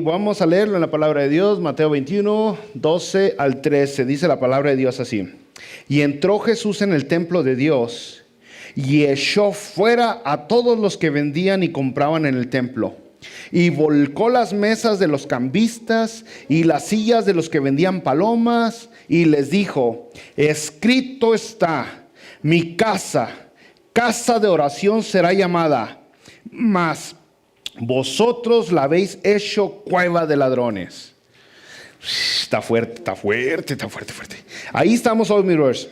vamos a leerlo en la palabra de Dios, Mateo 21, 12 al 13. Dice la palabra de Dios así. Y entró Jesús en el templo de Dios y echó fuera a todos los que vendían y compraban en el templo. Y volcó las mesas de los cambistas y las sillas de los que vendían palomas y les dijo: escrito está, mi casa, casa de oración será llamada, mas vosotros la habéis hecho cueva de ladrones. Está fuerte. Ahí estamos hoy, mi brothers.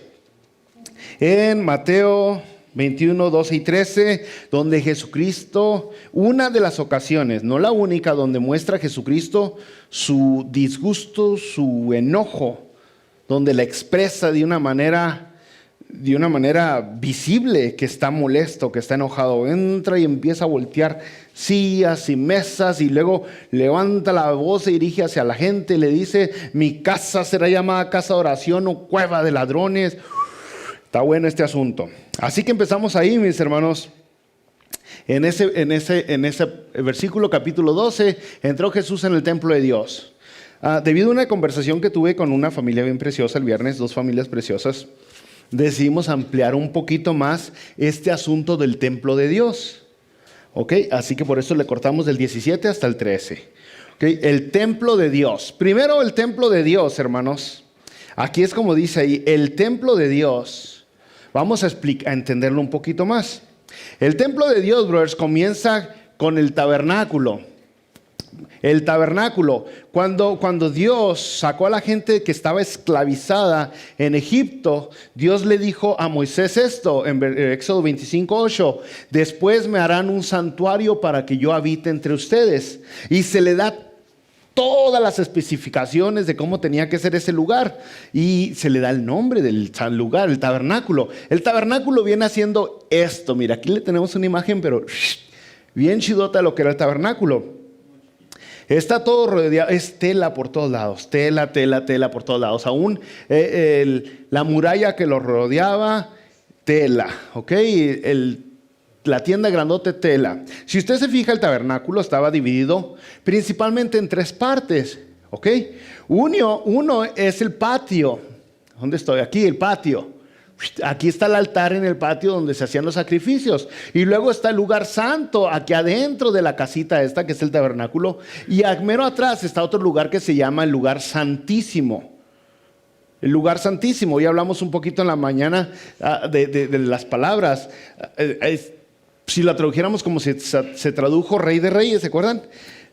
En Mateo 21, 12 y 13, donde Jesucristo, una de las ocasiones, no la única, donde muestra a Jesucristo su disgusto, su enojo, donde la expresa de una manera visible que está molesto, que está enojado. Entra y empieza a voltear sillas y mesas y luego levanta la voz, se dirige hacia la gente y le dice: mi casa será llamada casa de oración o cueva de ladrones. Está bueno este asunto. Así que empezamos ahí, mis hermanos. En ese versículo, capítulo 12, entró Jesús en el templo de Dios. Debido a una conversación que tuve con una familia bien preciosa el viernes, dos familias preciosas, decidimos ampliar un poquito más este asunto del templo de Dios. ¿Ok? Así que por eso le cortamos del 17 hasta el 13. ¿Ok? El templo de Dios. Primero, el templo de Dios, hermanos. Aquí es como dice ahí, el templo de Dios. Vamos a entenderlo un poquito más. El templo de Dios, brothers, comienza con el tabernáculo. El tabernáculo, cuando Dios sacó a la gente que estaba esclavizada en Egipto, Dios le dijo a Moisés esto en Éxodo 25:8: después me harán un santuario para que yo habite entre ustedes. Y se le da todas las especificaciones de cómo tenía que ser ese lugar y se le da el nombre del lugar, el tabernáculo. El tabernáculo viene haciendo esto. Mira, aquí le tenemos una imagen, pero bien chidota lo que era el tabernáculo. Está todo rodeado, es tela por todos lados, tela por todos lados. Aún la muralla que lo rodeaba, tela, ¿ok? La tienda grandote, tela. Si usted se fija, el tabernáculo estaba dividido principalmente en tres partes, ¿ok? Uno es el patio. ¿Dónde estoy? Aquí, el patio. Aquí está el altar en el patio donde se hacían los sacrificios. Y luego está el lugar santo, aquí adentro de la casita esta que es el tabernáculo. Y mero atrás está otro lugar que se llama el lugar santísimo. El lugar santísimo. Hoy hablamos un poquito en la mañana de las palabras. Si la tradujéramos como se tradujo Rey de Reyes, ¿se acuerdan?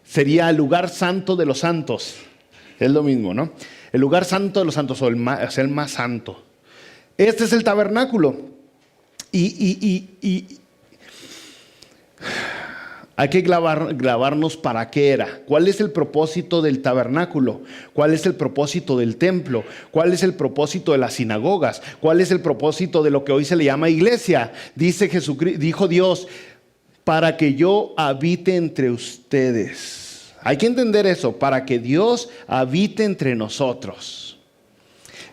Sería el lugar santo de los santos. Es lo mismo, ¿no? El lugar santo de los santos, o el más santo. Este es el tabernáculo. Y hay que grabarnos para qué era. ¿Cuál es el propósito del tabernáculo? ¿Cuál es el propósito del templo? ¿Cuál es el propósito de las sinagogas? ¿Cuál es el propósito de lo que hoy se le llama iglesia? Dijo Dios: para que yo habite entre ustedes. Hay que entender eso, para que Dios habite entre nosotros.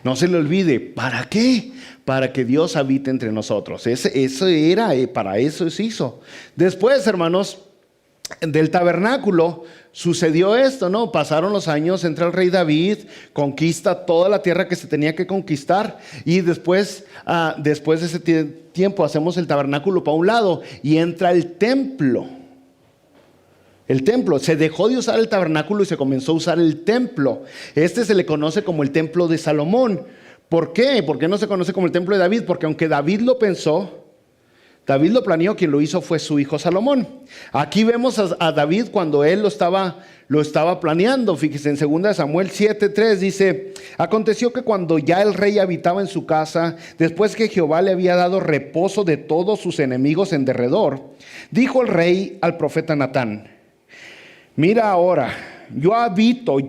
No se le olvide, ¿para qué? Para que Dios habite entre nosotros. Eso era, para eso se hizo. Después, hermanos, del tabernáculo sucedió esto, ¿no? Pasaron los años, entra el rey David, conquista toda la tierra que se tenía que conquistar, y después de ese tiempo hacemos el tabernáculo para un lado y entra el templo. El templo, se dejó de usar el tabernáculo y se comenzó a usar el templo. Se le conoce como el templo de Salomón. ¿Por qué? ¿Por qué no se conoce como el templo de David? Porque aunque David lo pensó, David lo planeó, quien lo hizo fue su hijo Salomón. Aquí vemos a David cuando él lo estaba planeando. Fíjese, en 2 Samuel 7:3 dice: aconteció que cuando ya el rey habitaba en su casa, después que Jehová le había dado reposo de todos sus enemigos en derredor, dijo el rey al profeta Natán: mira ahora, yo habito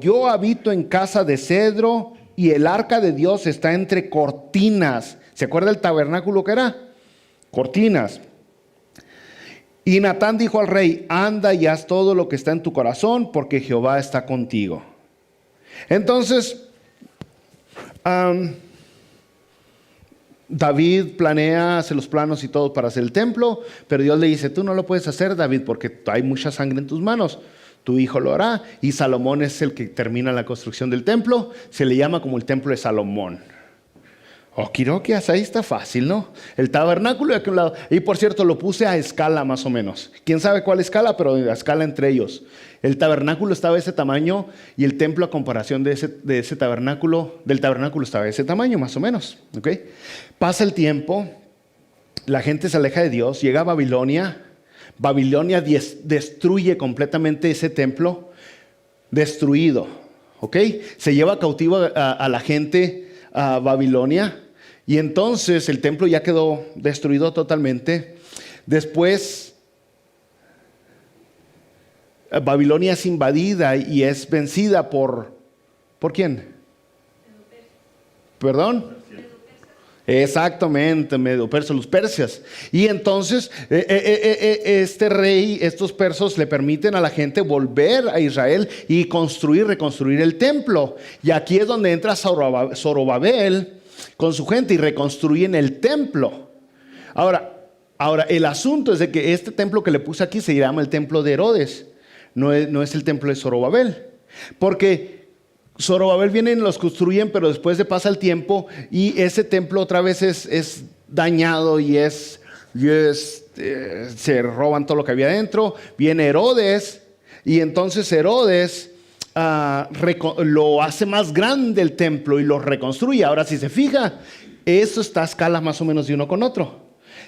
en casa de cedro y el arca de Dios está entre cortinas. ¿Se acuerda el tabernáculo que era? Cortinas. Y Natán dijo al rey: anda y haz todo lo que está en tu corazón, porque Jehová está contigo. Entonces, David planea, hace los planos y todo para hacer el templo, pero Dios le dice: tú no lo puedes hacer, David, porque hay mucha sangre en tus manos. tu hijo lo hará. Y Salomón es el que termina la construcción del templo. Se le llama como el templo de Salomón. Okirokias, ahí está fácil, ¿no? El tabernáculo de aquel lado. Y por cierto, lo puse a escala más o menos. ¿Quién sabe cuál escala? Pero a escala entre ellos. El tabernáculo estaba de ese tamaño y el templo a comparación de ese tabernáculo, del tabernáculo estaba de ese tamaño más o menos. ¿Okay? Pasa el tiempo, la gente se aleja de Dios, llega a Babilonia. Babilonia destruye completamente ese templo, destruido. ¿Okay? Se lleva cautivo a la gente a Babilonia y entonces el templo ya quedó destruido totalmente. Después Babilonia es invadida y es vencida ¿por quién? ¿Perdón? Exactamente, Medo-Persa, los persas. Y entonces este rey, estos persas le permiten a la gente volver a Israel y reconstruir el templo. Y aquí es donde entra Zorobabel con su gente y reconstruyen el templo. Ahora el asunto es de que este templo que le puse aquí se llama el templo de Herodes, no es el templo de Zorobabel, porque Zorobabel vienen y los construyen, pero después pasa el tiempo y ese templo otra vez es dañado y se roban todo lo que había dentro. Viene Herodes y entonces Herodes lo hace más grande el templo y lo reconstruye. Ahora si se fija, eso está a escala más o menos de uno con otro.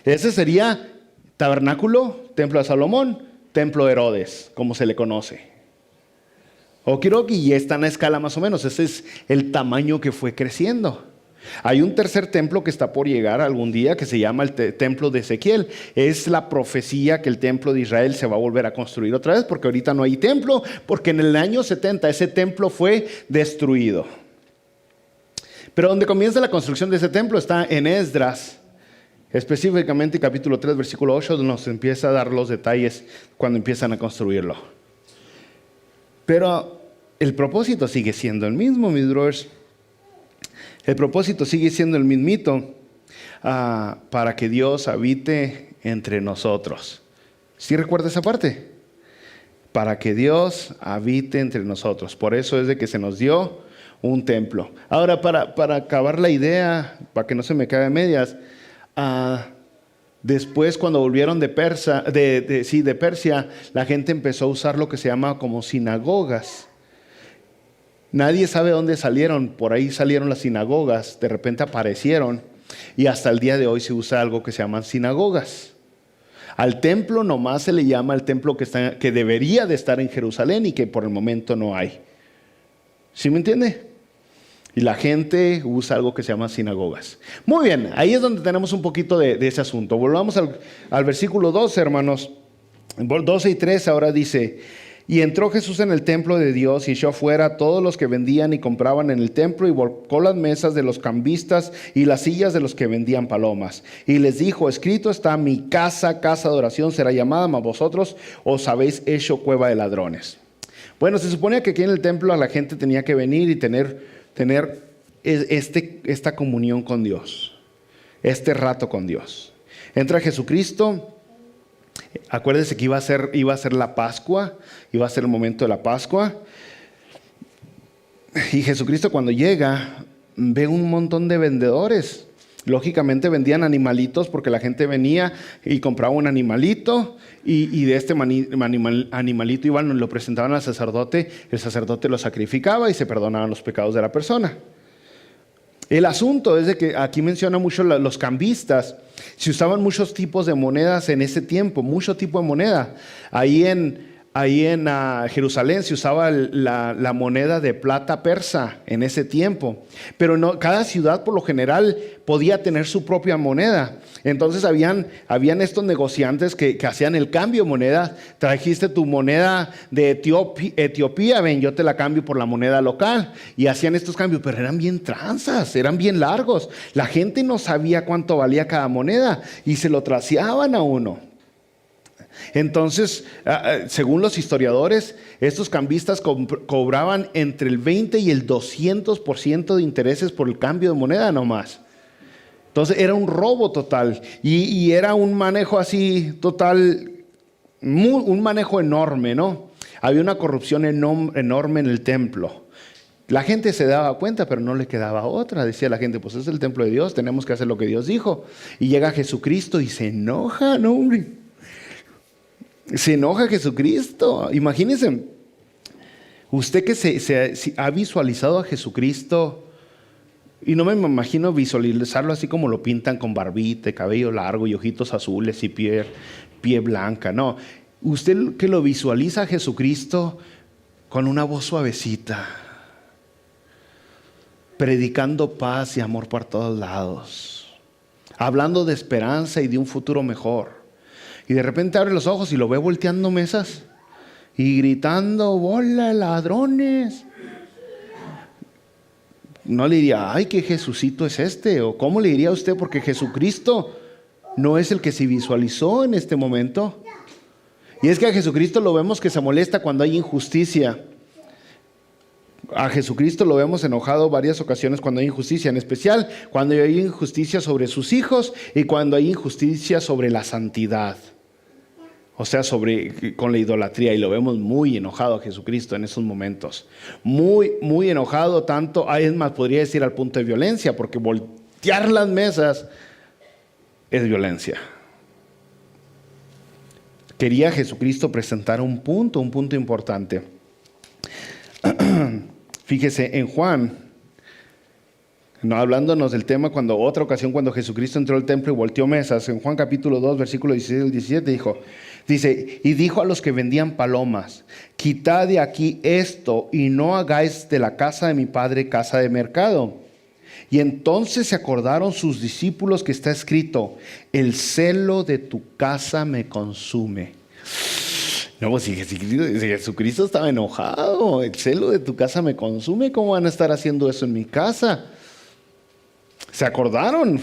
Ese sería tabernáculo, templo de Salomón, templo de Herodes, como se le conoce. Okiroki, y está en escala más o menos. Ese es el tamaño que fue creciendo. Hay un tercer templo que está por llegar algún día que se llama el templo de Ezequiel. Es la profecía que el templo de Israel se va a volver a construir otra vez, porque ahorita no hay templo, porque en el año 70 ese templo fue destruido. Pero donde comienza la construcción de ese templo está en Esdras, específicamente capítulo 3, versículo 8, donde nos empieza a dar los detalles cuando empiezan a construirlo. Pero el propósito sigue siendo el mismo, mis brothers. El propósito sigue siendo el mismito, para que Dios habite entre nosotros. ¿Sí recuerda esa parte? Para que Dios habite entre nosotros. Por eso es de que se nos dio un templo. Ahora, para acabar la idea, para que no se me caiga de medias, después cuando volvieron de Persia, la gente empezó a usar lo que se llama como sinagogas. Nadie sabe dónde salieron, por ahí salieron las sinagogas, de repente aparecieron y hasta el día de hoy se usa algo que se llaman sinagogas. Al templo nomás se le llama el templo que debería de estar en Jerusalén y que por el momento no hay. ¿Sí me entiende? Y la gente usa algo que se llama sinagogas. Muy bien, ahí es donde tenemos un poquito de ese asunto. Volvamos al versículo 12, hermanos. 12 y 13 ahora dice: y entró Jesús en el templo de Dios y echó afuera a todos los que vendían y compraban en el templo y volcó las mesas de los cambistas y las sillas de los que vendían palomas. Y les dijo: escrito está, mi casa, casa de oración será llamada, mas vosotros os habéis hecho cueva de ladrones. Bueno, se suponía que aquí en el templo la gente tenía que venir y tener esta comunión con Dios, este rato con Dios. Entra Jesucristo. Acuérdese que iba a ser la Pascua, iba a ser el momento de la Pascua. Y Jesucristo cuando llega ve un montón de vendedores. Lógicamente vendían animalitos porque la gente venía y compraba un animalito y de este animalito iban, lo presentaban al sacerdote, el sacerdote lo sacrificaba y se perdonaban los pecados de la persona. El asunto es de que aquí menciona mucho los cambistas. Se usaban muchos tipos de monedas en ese tiempo, mucho tipo de moneda. Ahí en Jerusalén se usaba la moneda de plata persa en ese tiempo. Pero no, cada ciudad por lo general podía tener su propia moneda. Entonces habían estos negociantes que hacían el cambio de moneda. Trajiste tu moneda de Etiopía, ven, yo te la cambio por la moneda local. Y hacían estos cambios, pero eran bien tranzas, eran bien largos. La gente no sabía cuánto valía cada moneda y se lo traseaban a uno. Entonces, según los historiadores, estos cambistas cobraban entre el 20 y el 200% de intereses por el cambio de moneda nomás. Entonces era un robo total y era un manejo así total, un manejo enorme, ¿no? Había una corrupción enorme en el templo. La gente se daba cuenta, pero no le quedaba otra. Decía la gente, pues es el templo de Dios, tenemos que hacer lo que Dios dijo. Y llega Jesucristo y se enoja, ¿no, hombre? Se enoja Jesucristo. Imagínense, usted que se ha visualizado a Jesucristo, y no me imagino visualizarlo así como lo pintan, con barbita, cabello largo y ojitos azules y pie blanca. No, usted que lo visualiza a Jesucristo con una voz suavecita, predicando paz y amor por todos lados, hablando de esperanza y de un futuro mejor. Y de repente abre los ojos y lo ve volteando mesas y gritando, ¡bola de ladrones! No le diría, ¡ay, qué Jesucito es este! ¿O cómo le diría a usted? Porque Jesucristo no es el que se visualizó en este momento. Y es que a Jesucristo lo vemos que se molesta cuando hay injusticia. A Jesucristo lo vemos enojado varias ocasiones cuando hay injusticia, en especial cuando hay injusticia sobre sus hijos y cuando hay injusticia sobre la santidad. O sea, con la idolatría, y lo vemos muy enojado a Jesucristo en esos momentos. Muy, muy enojado, tanto, es más, podría decir al punto de violencia, porque voltear las mesas es violencia. Quería Jesucristo presentar un punto importante. Fíjese, en Juan, no, hablándonos del tema, otra ocasión cuando Jesucristo entró al templo y volteó mesas, en Juan capítulo 2, versículo 16 al 17, dice, y dijo a los que vendían palomas, quitad de aquí esto y no hagáis de la casa de mi padre casa de mercado. Y entonces se acordaron sus discípulos que está escrito, el celo de tu casa me consume. No, si Jesucristo estaba enojado, el celo de tu casa me consume, ¿cómo van a estar haciendo eso en mi casa? ¿Se acordaron?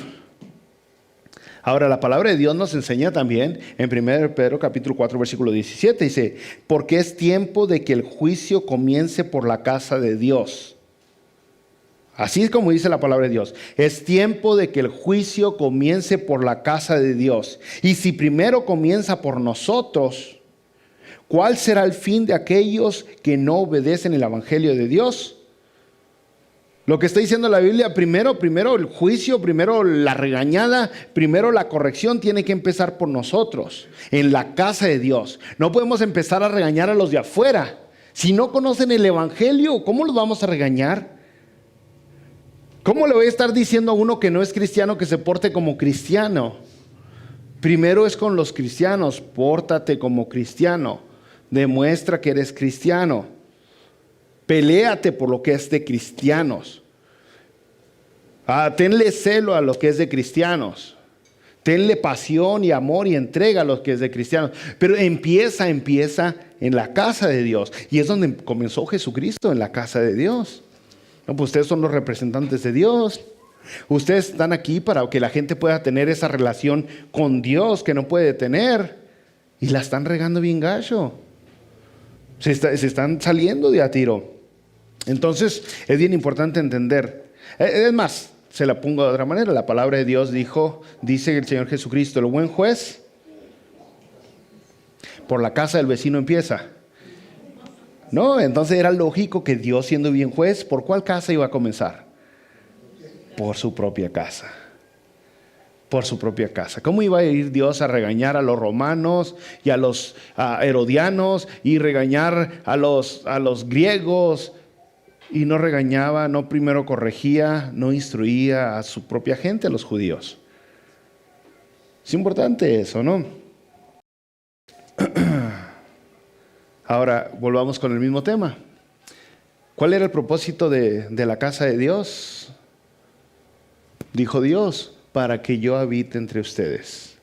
Ahora, la palabra de Dios nos enseña también en 1 Pedro capítulo 4, versículo 17, dice, porque es tiempo de que el juicio comience por la casa de Dios. Así es como dice la palabra de Dios. Es tiempo de que el juicio comience por la casa de Dios. Y si primero comienza por nosotros, ¿cuál será el fin de aquellos que no obedecen el evangelio de Dios? Lo que está diciendo la Biblia, primero el juicio, primero la regañada, primero la corrección tiene que empezar por nosotros, en la casa de Dios. No podemos empezar a regañar a los de afuera. Si no conocen el evangelio, ¿cómo los vamos a regañar? ¿Cómo le voy a estar diciendo a uno que no es cristiano que se porte como cristiano? Primero es con los cristianos, pórtate como cristiano, demuestra que eres cristiano. Peléate por lo que es de cristianos. Tenle celo a lo que es de cristianos. Tenle pasión y amor y entrega a lo que es de cristianos. Pero empieza en la casa de Dios. Y es donde comenzó Jesucristo, en la casa de Dios. No, pues ustedes son los representantes de Dios. Ustedes están aquí para que la gente pueda tener esa relación con Dios que no puede tener. Y la están regando bien gacho. Se están saliendo de a tiro. Entonces es bien importante entender. Es más, se la pongo de otra manera. La palabra de Dios dice el Señor Jesucristo, el buen juez por la casa del vecino empieza. No, entonces era lógico que Dios, siendo bien juez, ¿por cuál casa iba a comenzar? Por su propia casa. Por su propia casa. ¿Cómo iba a ir Dios a regañar a los romanos y a los herodianos y regañar a los griegos? Y no regañaba, no primero corregía, no instruía a su propia gente, a los judíos. Es importante eso, ¿no? Ahora, volvamos con el mismo tema. ¿Cuál era el propósito de la casa de Dios? Dijo Dios, para que yo habite entre ustedes.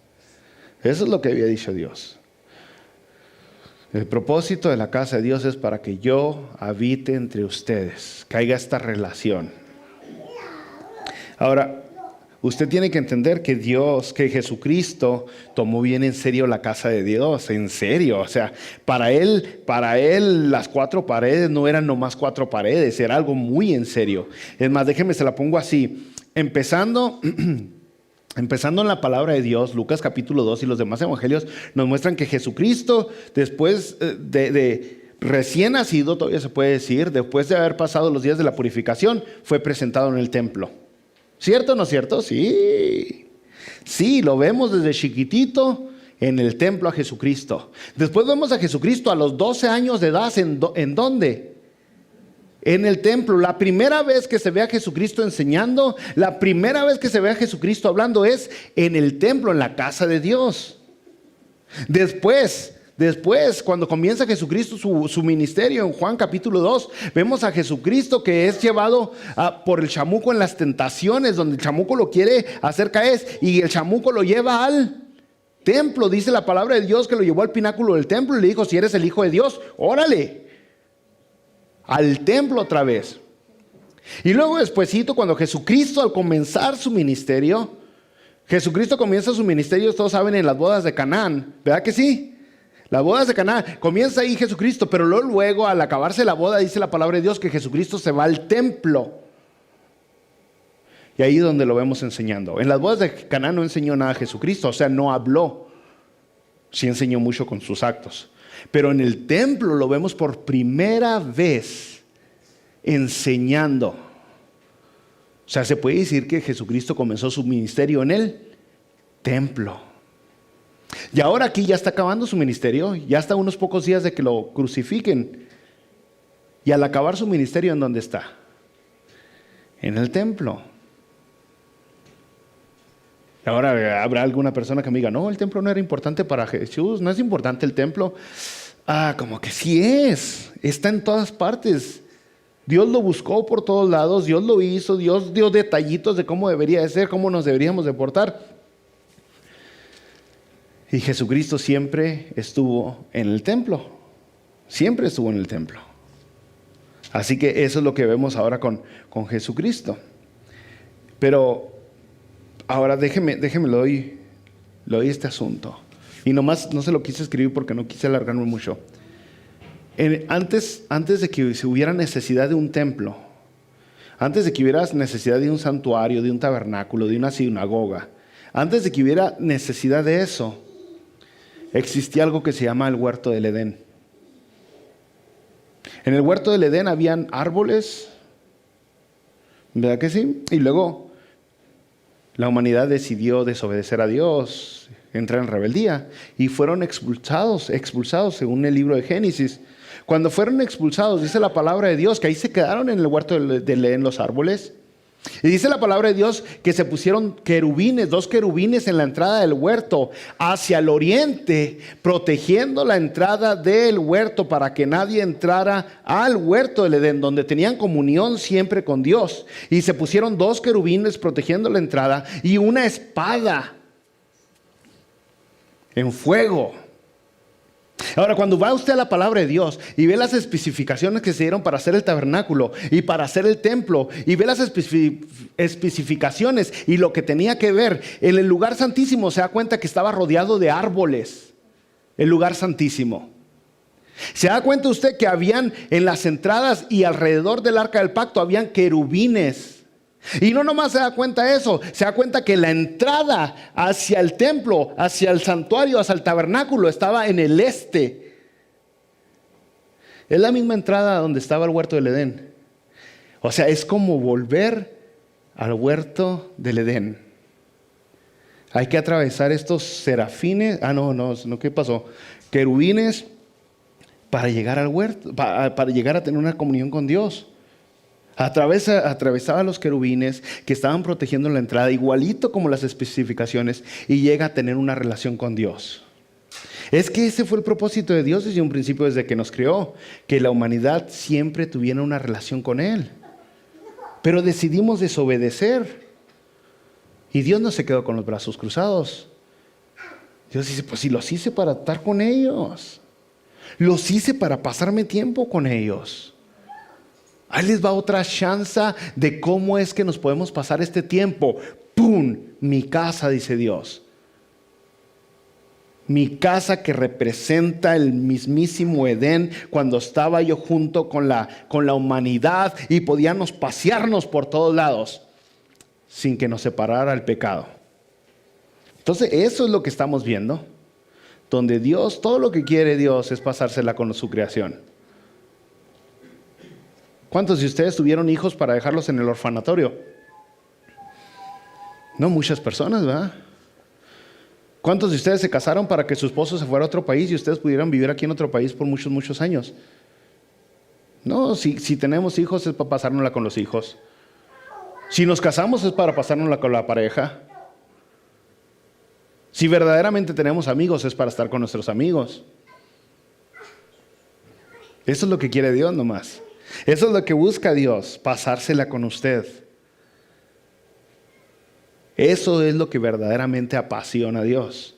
Eso es lo que había dicho Dios. El propósito de la casa de Dios es para que yo habite entre ustedes, que haya esta relación. Ahora, usted tiene que entender que Jesucristo tomó bien en serio la casa de Dios, en serio. O sea, para él las cuatro paredes no eran nomás cuatro paredes, era algo muy en serio. Es más, déjeme, se la pongo así. Empezando en la palabra de Dios, Lucas capítulo 2 y los demás evangelios nos muestran que Jesucristo, después de recién nacido, todavía se puede decir, después de haber pasado los días de la purificación, fue presentado en el templo. ¿Cierto o no cierto? Sí. Sí, lo vemos desde chiquitito en el templo a Jesucristo. Después vemos a Jesucristo a los 12 años de edad. ¿En dónde? En el templo. La primera vez que se ve a Jesucristo enseñando, la primera vez que se ve a Jesucristo hablando es en el templo, en la casa de Dios. Después, cuando comienza Jesucristo su ministerio, en Juan capítulo 2, vemos a Jesucristo que es llevado por el chamuco en las tentaciones, donde el chamuco lo quiere hacer caer y el chamuco lo lleva al templo. Dice la palabra de Dios que lo llevó al pináculo del templo y le dijo: si eres el Hijo de Dios, órale, al templo otra vez. Y luego despuesito, cuando Jesucristo, al comenzar su ministerio, Jesucristo comienza su ministerio, todos saben, en las bodas de Canaán, ¿verdad que sí? Las bodas de Canaán, comienza ahí Jesucristo, pero luego al acabarse la boda, dice la palabra de Dios que Jesucristo se va al templo. Y ahí es donde lo vemos enseñando. En las bodas de Canaán no enseñó nada a Jesucristo, o sea, no habló. Sí enseñó mucho con sus actos. Pero en el templo lo vemos por primera vez enseñando. O sea, se puede decir que Jesucristo comenzó su ministerio en el templo. Y ahora aquí ya está acabando su ministerio, ya está a unos pocos días de que lo crucifiquen. Y al acabar su ministerio, ¿en dónde está? En el templo. Ahora habrá alguna persona que me diga: no, el templo no era importante para Jesús, no es importante el templo. Como que sí es, está en todas partes. Dios lo buscó por todos lados, Dios lo hizo, Dios dio detallitos de cómo debería de ser, cómo nos deberíamos de portar. Y Jesucristo siempre estuvo en el templo, siempre estuvo en el templo. Así que eso es lo que vemos ahora con Jesucristo. Pero ahora déjeme le doy este asunto. Y nomás no se lo quise escribir porque no quise alargarme mucho. Antes de que se hubiera necesidad de un templo, antes de que hubiera necesidad de un santuario, de un tabernáculo, de una sinagoga, antes de que hubiera necesidad de eso, existía algo que se llama el huerto del Edén. En el huerto del Edén habían árboles, ¿verdad que sí? Y luego la humanidad decidió desobedecer a Dios, entrar en rebeldía y fueron expulsados según el libro de Génesis. Cuando fueron expulsados, dice la palabra de Dios que ahí se quedaron en el huerto del Edén los árboles. Y dice la palabra de Dios que se pusieron querubines, 2 querubines en la entrada del huerto hacia el oriente, protegiendo la entrada del huerto para que nadie entrara al huerto del Edén, donde tenían comunión siempre con Dios. Y se pusieron 2 querubines protegiendo la entrada y una espada en fuego. Ahora, cuando va usted a la palabra de Dios y ve las especificaciones que se dieron para hacer el tabernáculo y para hacer el templo, y ve las especificaciones y lo que tenía que ver, en el lugar santísimo se da cuenta que estaba rodeado de árboles, el lugar santísimo. Se da cuenta usted que habían en las entradas y alrededor del arca del pacto habían querubines. Y no nomás se da cuenta de eso, se da cuenta que la entrada hacia el templo, hacia el santuario, hacia el tabernáculo estaba en el este. Es la misma entrada donde estaba el huerto del Edén. O sea, es como volver al huerto del Edén. Hay que atravesar estos serafines, ¿qué pasó? Querubines para llegar al huerto, para llegar a tener una comunión con Dios. Atravesaba los querubines que estaban protegiendo la entrada, igualito como las especificaciones, y llega a tener una relación con Dios. Es que ese fue el propósito de Dios desde un principio, desde que nos creó, que la humanidad siempre tuviera una relación con Él. Pero decidimos desobedecer. Y Dios no se quedó con los brazos cruzados. Dios dice: pues si los hice para estar con ellos, los hice para pasarme tiempo con ellos. Ahí les va otra chance de cómo es que nos podemos pasar este tiempo. ¡Pum! Mi casa, dice Dios. Mi casa que representa el mismísimo Edén, cuando estaba yo junto con la humanidad y podíamos pasearnos por todos lados sin que nos separara el pecado. Entonces eso es lo que estamos viendo, donde Dios, todo lo que quiere Dios es pasársela con su creación. ¿Cuántos de ustedes tuvieron hijos para dejarlos en el orfanatorio? No muchas personas, ¿verdad? ¿Cuántos de ustedes se casaron para que su esposo se fuera a otro país y ustedes pudieran vivir aquí en otro país por muchos, muchos años? No, si tenemos hijos es para pasárnosla con los hijos. Si nos casamos es para pasárnosla con la pareja. Si verdaderamente tenemos amigos es para estar con nuestros amigos. Eso es lo que quiere Dios nomás. Eso es lo que busca Dios, pasársela con usted. Eso es lo que verdaderamente apasiona a Dios.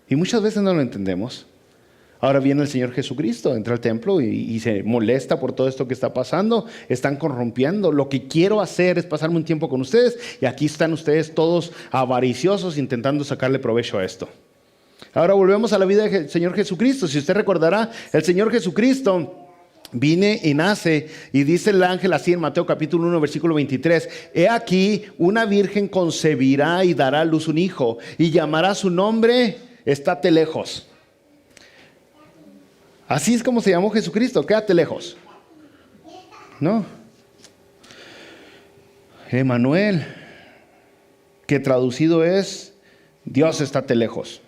Y muchas veces no lo entendemos. Ahora viene el Señor Jesucristo, entra al templo y se molesta por todo esto que está pasando. Están corrompiendo. Lo que quiero hacer es pasarme un tiempo con ustedes. Y aquí están ustedes todos avariciosos intentando sacarle provecho a esto. Ahora volvemos a la vida del Señor Jesucristo. Si usted recordará, el Señor Jesucristo viene y nace, y dice el ángel así en Mateo capítulo 1 versículo 23: he aquí, una virgen concebirá y dará a luz un hijo, y llamará su nombre, estate lejos. Así es como se llamó Jesucristo, quédate lejos. No. Emmanuel, que traducido es Dios estate lejos.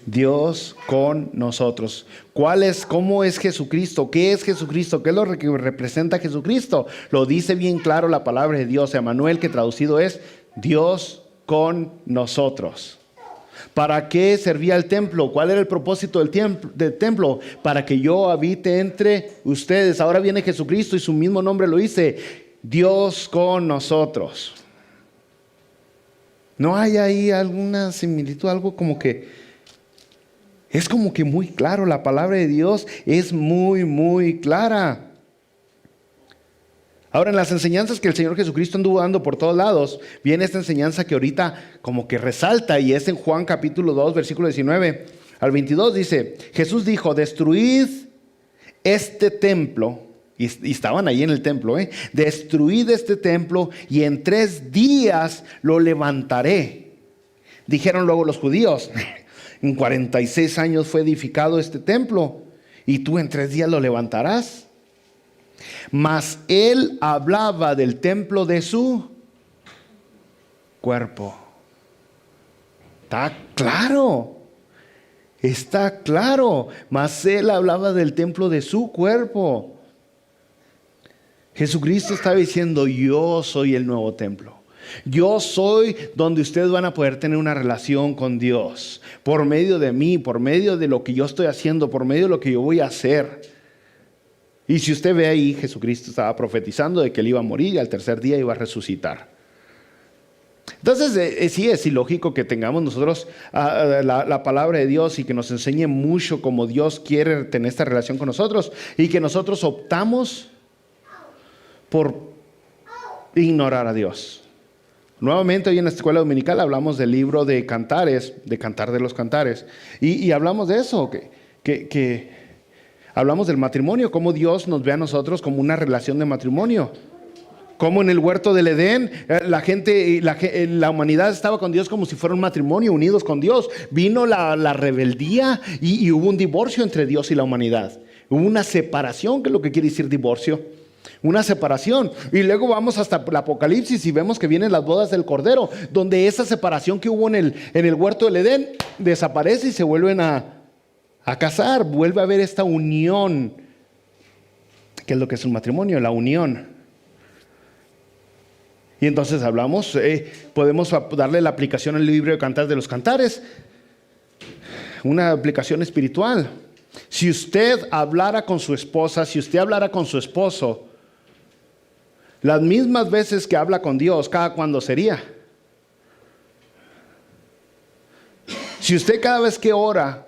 Dios con nosotros. ¿Cómo es Jesucristo? ¿Qué es Jesucristo? ¿Qué es lo que representa Jesucristo? Lo dice bien claro la palabra de Dios, Emmanuel, que traducido es Dios con nosotros. ¿Para qué servía el templo? ¿Cuál era el propósito del templo? Para que yo habite entre ustedes. Ahora viene Jesucristo y su mismo nombre lo dice, Dios con nosotros. ¿No hay ahí alguna similitud? Algo como que es como que muy claro, la palabra de Dios es muy, muy clara. Ahora, en las enseñanzas que el Señor Jesucristo anduvo dando por todos lados, viene esta enseñanza que ahorita como que resalta, y es en Juan capítulo 2, versículo 19 al 22, dice, Jesús dijo, destruid este templo, y estaban ahí en el templo, destruid este templo y en 3 días lo levantaré. Dijeron luego los judíos, en 46 años fue edificado este templo, y tú en 3 días lo levantarás. Mas él hablaba del templo de su cuerpo. Está claro. Está claro. Mas él hablaba del templo de su cuerpo. Jesucristo estaba diciendo, yo soy el nuevo templo. Yo soy donde ustedes van a poder tener una relación con Dios. Por medio de mí, por medio de lo que yo estoy haciendo, por medio de lo que yo voy a hacer. Y si usted ve ahí, Jesucristo estaba profetizando de que él iba a morir y al 3er día iba a resucitar. Entonces, sí es ilógico que tengamos nosotros la palabra de Dios y que nos enseñe mucho como Dios quiere tener esta relación con nosotros, y que nosotros optamos por ignorar a Dios. Nuevamente hoy en la escuela dominical hablamos del libro de Cantares, de Cantar de los Cantares, y hablamos de eso, que hablamos del matrimonio, cómo Dios nos ve a nosotros como una relación de matrimonio. Como en el huerto del Edén, la humanidad estaba con Dios como si fuera un matrimonio, unidos con Dios. Vino la rebeldía y hubo un divorcio entre Dios y la humanidad. Hubo una separación, que es lo que quiere decir divorcio. Una separación. Y luego vamos hasta el Apocalipsis y vemos que vienen las bodas del Cordero, donde esa separación que hubo en el huerto del Edén desaparece y se vuelven a casar. Vuelve a haber esta unión. ¿Qué es lo que es un matrimonio? La unión. Y entonces hablamos, podemos darle la aplicación al libro de Cantar de los Cantares, una aplicación espiritual. Si usted hablara con su esposa, si usted hablara con su esposo, las mismas veces que habla con Dios, ¿cada cuándo sería? Si usted cada vez que ora,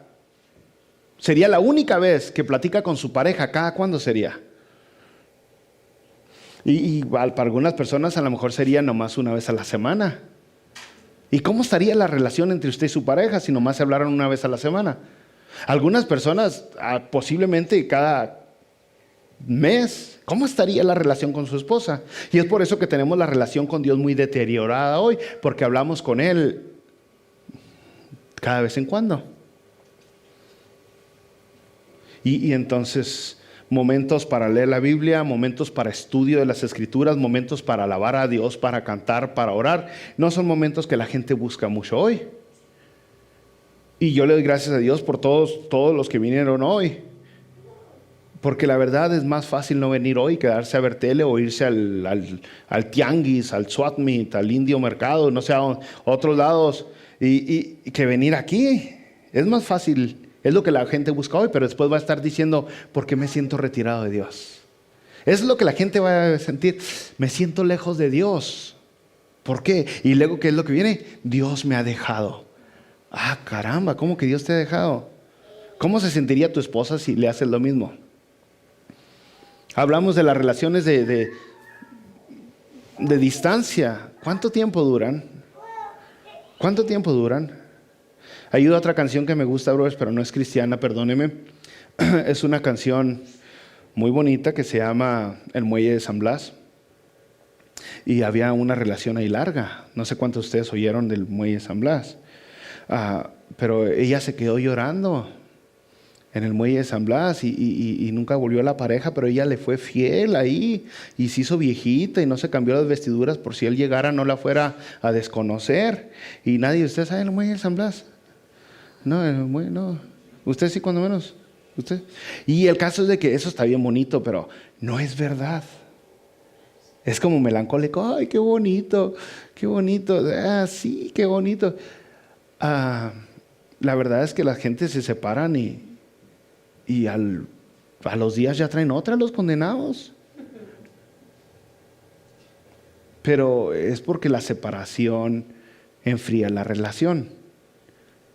sería la única vez que platica con su pareja, ¿cada cuándo sería? Y para algunas personas a lo mejor sería nomás una vez a la semana. ¿Y cómo estaría la relación entre usted y su pareja si nomás se hablaran una vez a la semana? Algunas personas posiblemente cada mes. ¿Cómo estaría la relación con su esposa? Y es por eso que tenemos la relación con Dios muy deteriorada hoy, porque hablamos con Él cada vez en cuando. Y entonces momentos para leer la Biblia, momentos para estudio de las Escrituras, momentos para alabar a Dios, para cantar, para orar. No son momentos que la gente busca mucho hoy. Y yo le doy gracias a Dios por todos los que vinieron hoy. Porque la verdad es más fácil no venir hoy, quedarse a ver tele o irse al tianguis, al swap meet, al indio mercado, no sé, a otros lados, y que venir aquí. Es más fácil. Es lo que la gente busca hoy, pero después va a estar diciendo, ¿por qué me siento retirado de Dios? Es lo que la gente va a sentir, me siento lejos de Dios. ¿Por qué? Y luego, ¿qué es lo que viene? Dios me ha dejado. Ah, caramba, ¿cómo que Dios te ha dejado? ¿Cómo se sentiría tu esposa si le haces lo mismo? Hablamos de las relaciones de distancia. ¿Cuánto tiempo duran? ¿Cuánto tiempo duran? Hay otra canción que me gusta, brothers, pero no es cristiana, perdóneme. Es una canción muy bonita que se llama El Muelle de San Blas. Y había una relación ahí larga. No sé cuántos de ustedes oyeron del Muelle de San Blas. Pero ella se quedó llorando en el Muelle de San Blas y nunca volvió a la pareja, pero ella le fue fiel ahí y se hizo viejita y no se cambió las vestiduras por si él llegara no la fuera a desconocer. Y nadie, ¿usted sabe el Muelle de San Blas? No, no. Usted sí, cuando menos. Usted. Y el caso es de que eso está bien bonito, pero no es verdad. Es como melancólico. Ay, qué bonito, qué bonito. Sí, qué bonito. La verdad es que la gente se separan y a los días ya traen otra los condenados. Pero es porque la separación enfría la relación.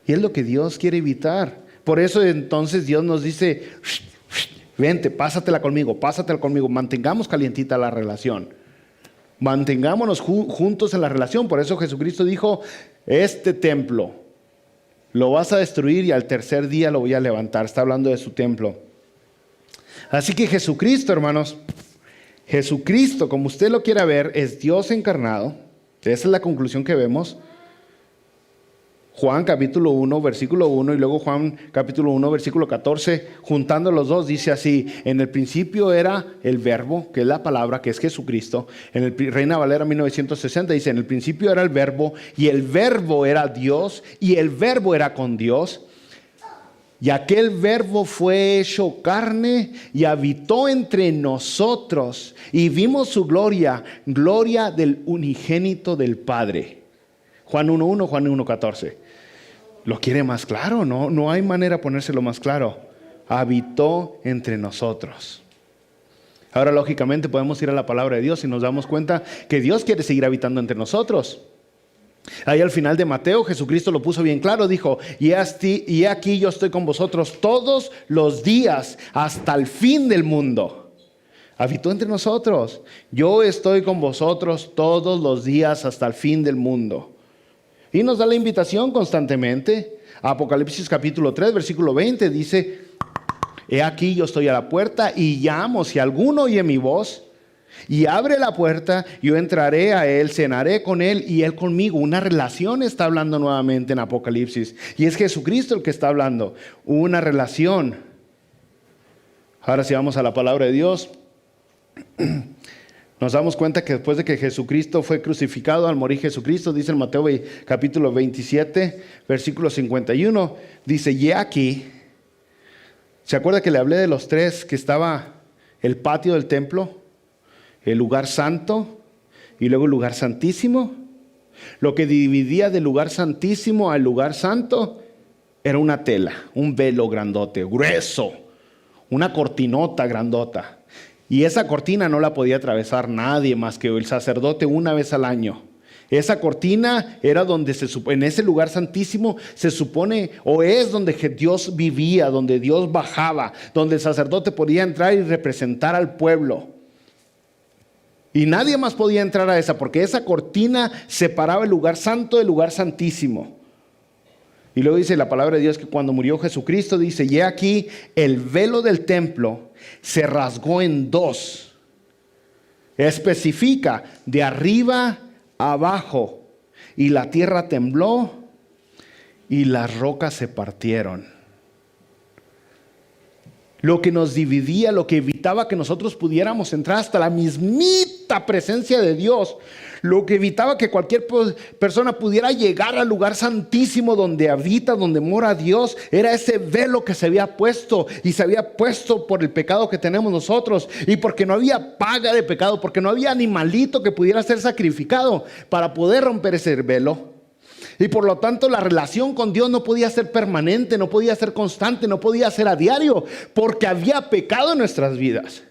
Y es lo que Dios quiere evitar. Por eso entonces Dios nos dice, vente, pásatela conmigo. Mantengamos calientita la relación. Mantengámonos juntos en la relación. Por eso Jesucristo dijo, este templo lo vas a destruir y al tercer día lo voy a levantar. Está hablando de su templo. Así que Jesucristo, hermanos, Jesucristo, como usted lo quiera ver, es Dios encarnado. Esa es la conclusión que vemos. Juan capítulo 1, versículo 1 y luego Juan capítulo 1, versículo 14, juntando los dos, dice así: en el principio era el verbo, que es la palabra, que es Jesucristo. En el Reina Valera 1960 dice: en el principio era el verbo y el verbo era Dios y el verbo era con Dios. Y aquel verbo fue hecho carne y habitó entre nosotros y vimos su gloria, gloria del unigénito del Padre. Juan 1.1, Juan 1.14. ¿Lo quiere más claro? No hay manera de ponérselo más claro. Habitó entre nosotros. Ahora, lógicamente, podemos ir a la palabra de Dios y nos damos cuenta que Dios quiere seguir habitando entre nosotros. Ahí al final de Mateo, Jesucristo lo puso bien claro. Dijo, y aquí yo estoy con vosotros todos los días hasta el fin del mundo. Habitó entre nosotros. Yo estoy con vosotros todos los días hasta el fin del mundo. Y nos da la invitación constantemente. Apocalipsis capítulo 3, versículo 20 dice: he aquí yo estoy a la puerta y llamo. Si alguno oye mi voz y abre la puerta, yo entraré a él, cenaré con él y él conmigo. Una relación está hablando nuevamente en Apocalipsis. Y es Jesucristo el que está hablando. Una relación. Ahora si vamos a la palabra de Dios, nos damos cuenta que después de que Jesucristo fue crucificado, al morir Jesucristo, dice en Mateo capítulo 27, versículo 51, dice: y aquí, ¿se acuerda que le hablé de los tres? Que estaba el patio del templo, el lugar santo y luego el lugar santísimo. Lo que dividía del lugar santísimo al lugar santo era una tela, un velo grandote, grueso, una cortinota grandota. Y esa cortina no la podía atravesar nadie más que el sacerdote una vez al año. Esa cortina era donde en ese lugar santísimo se supone, o es donde Dios vivía, donde Dios bajaba, donde el sacerdote podía entrar y representar al pueblo. Y nadie más podía entrar a esa, porque esa cortina separaba el lugar santo del lugar santísimo. Y luego dice la palabra de Dios que cuando murió Jesucristo, dice: y aquí el velo del templo se rasgó en dos. Especifica: de arriba a abajo. Y la tierra tembló y las rocas se partieron. lo que nos dividía, lo que evitaba que nosotros pudiéramos entrar hasta la mismita presencia de Dios, lo que evitaba que cualquier persona pudiera llegar al lugar santísimo donde habita, donde mora Dios, era ese velo que se había puesto, y se había puesto por el pecado que tenemos nosotros, y porque no había paga de pecado, porque no había animalito que pudiera ser sacrificado para poder romper ese velo. Y por lo tanto la relación con Dios no podía ser permanente, no podía ser constante, no podía ser a diario, porque había pecado en nuestras vidas.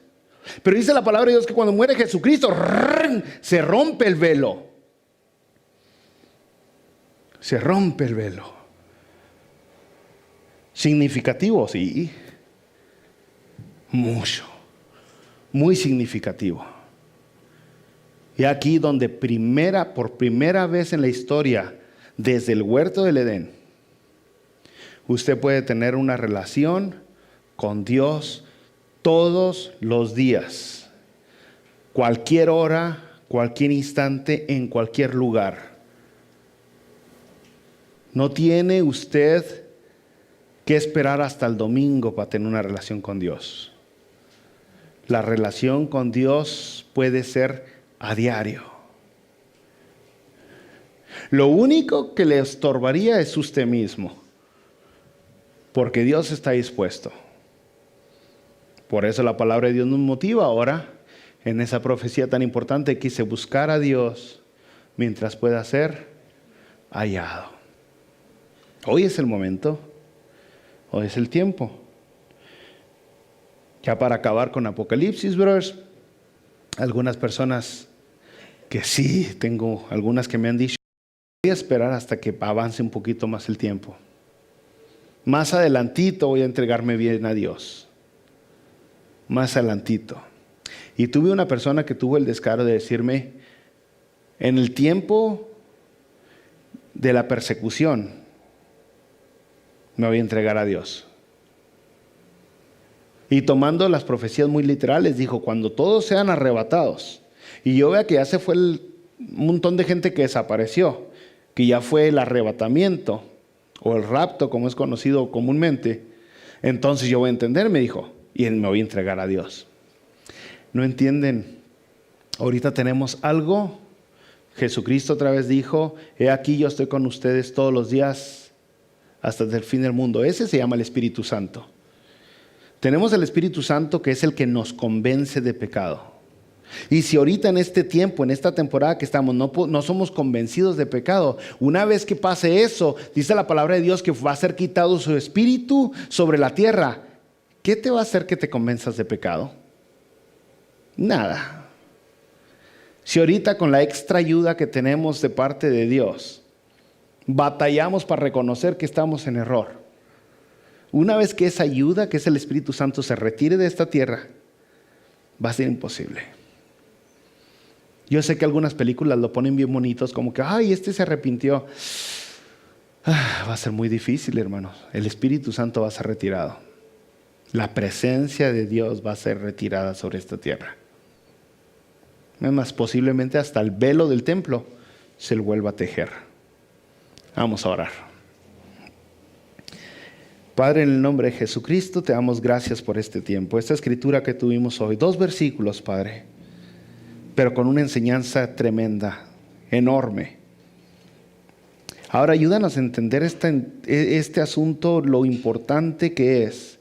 Pero dice la palabra de Dios que cuando muere Jesucristo, se rompe el velo. Se rompe el velo. Significativo, sí. Mucho. Muy significativo. Y aquí donde por primera vez en la historia, desde el huerto del Edén, usted puede tener una relación con Dios todos los días, cualquier hora, cualquier instante, en cualquier lugar. No tiene usted que esperar hasta el domingo para tener una relación con Dios. La relación con Dios puede ser a diario. Lo único que le estorbaría es usted mismo, porque Dios está dispuesto. Por eso la palabra de Dios nos motiva ahora en esa profecía tan importante que dice: buscar a Dios mientras pueda ser hallado. Hoy es el momento, hoy es el tiempo. Ya para acabar con Apocalipsis, brothers, algunas personas que sí, tengo algunas que me han dicho: voy a esperar hasta que avance un poquito más el tiempo. Más adelantito voy a entregarme bien a Dios. Más adelantito. Y tuve una persona que tuvo el descaro de decirme: en el tiempo de la persecución me voy a entregar a Dios. Y tomando las profecías muy literales, dijo: cuando todos sean arrebatados y yo vea que ya se fue un montón de gente que desapareció, que ya fue el arrebatamiento o el rapto, como es conocido comúnmente, entonces yo voy a entender, me dijo, y me voy a entregar a Dios. ¿No entienden? Ahorita tenemos algo. Jesucristo otra vez dijo: he aquí yo estoy con ustedes todos los días hasta el fin del mundo. Ese se llama el Espíritu Santo. Tenemos el Espíritu Santo, que es el que nos convence de pecado. Y si ahorita en este tiempo, en esta temporada que estamos, no somos convencidos de pecado, una vez que pase eso, dice la palabra de Dios que va a ser quitado su espíritu sobre la tierra. ¿Qué te va a hacer que te convenzas de pecado? Nada. Si ahorita con la extra ayuda que tenemos de parte de Dios, batallamos para reconocer que estamos en error, una vez que esa ayuda, que es el Espíritu Santo, se retire de esta tierra, va a ser imposible. Yo sé que algunas películas lo ponen bien bonitos, como que, ay, este se arrepintió. Va a ser muy difícil, hermanos. El Espíritu Santo va a ser retirado. La presencia de Dios va a ser retirada sobre esta tierra. Además, posiblemente hasta el velo del templo se lo vuelva a tejer. Vamos a orar. Padre, en el nombre de Jesucristo, te damos gracias por este tiempo. Esta escritura que tuvimos hoy, 2 versículos, Padre, pero con una enseñanza tremenda, enorme. Ahora ayúdanos a entender este asunto, lo importante que es.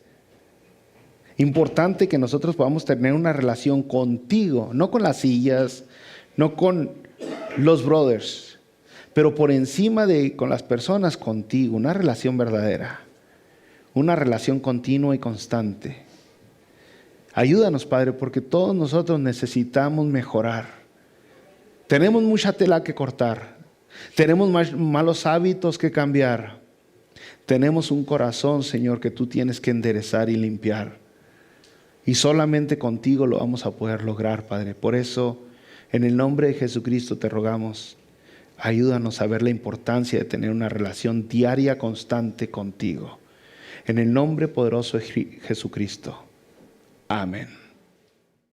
Importante que nosotros podamos tener una relación contigo, no con las sillas, no con los brothers, pero por encima de con las personas, contigo, una relación verdadera. Una relación continua y constante. Ayúdanos, Padre, porque todos nosotros necesitamos mejorar. Tenemos mucha tela que cortar. Tenemos malos hábitos que cambiar. Tenemos un corazón, Señor, que tú tienes que enderezar y limpiar. Y solamente contigo lo vamos a poder lograr, Padre. Por eso, en el nombre de Jesucristo te rogamos, ayúdanos a ver la importancia de tener una relación diaria, constante contigo. En el nombre poderoso de Jesucristo. Amén.